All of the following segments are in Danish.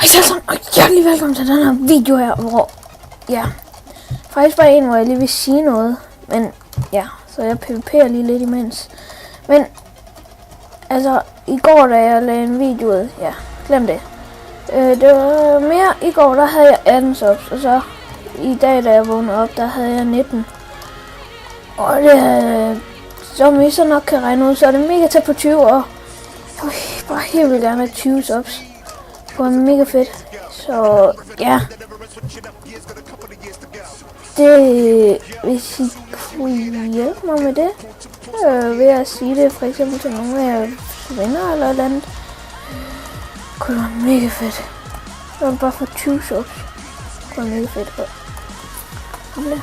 Hej alle sammen, og hjertelig velkommen til den her video her, hvor, ja, faktisk bare en, hvor jeg lige vil sige noget, men ja, så jeg pvp'er lige lidt imens. Men, altså, i går, da jeg lagde en video ud, ja, glem det. Det var mere, i går, der havde jeg 18 subs, og så i dag, da jeg vågnede op, der havde jeg 19. Og det, som I så nok kan regne ud, så er det mega tæt på 20, og jeg vil bare helt vildt gerne have 20 subs. Det var mega fedt. Så ja. Det, hvis I kunne hjælpe mig med det, ved at sige det for eksempel til nogle af jeres venner eller et eller andet, kunne det være mega fedt. Det var bare for 20 subs. Det var mega fedt.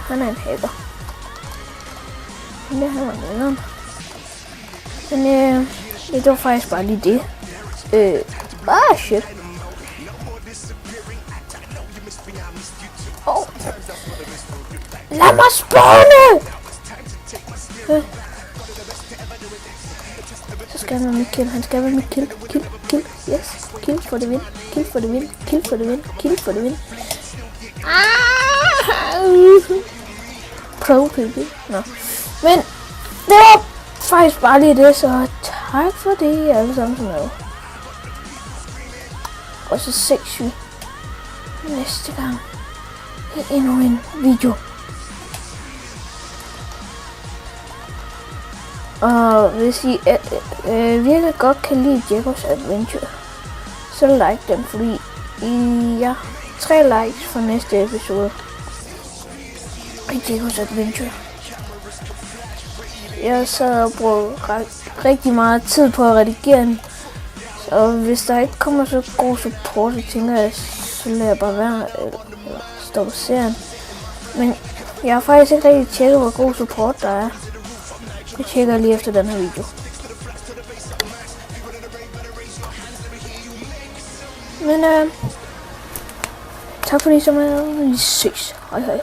Han er en hacker. Han var nederen. Men det var faktisk bare lige det. Shit. Oh. Lad mig spawne! Så skal han være mit kill. Han skal være mit kill. Kill. Yes. Kill for det win. Kill for det win. Kill for det win. Kill for det win. Pro PvP. Nå. Men det var faktisk bare lige det, så tak for det alle sammen som med. Og så ses vi næste gang i endnu en video. Og hvis I virkelig godt kan lide Jaco's Adventure, så like den, fordi I har 3 likes for næste episode i Jaco's Adventure. Jeg sad og brugte rigtig meget tid på at redigere den, så hvis der ikke kommer så god support, så tænker jeg, så lader jeg bare være eller stoppe serien. Men jeg har faktisk ikke rigtig tjekket, hvor god support der er. Jeg tjekker lige efter den her video. Men tak fordi I så meget. Vi ses. Hej hej.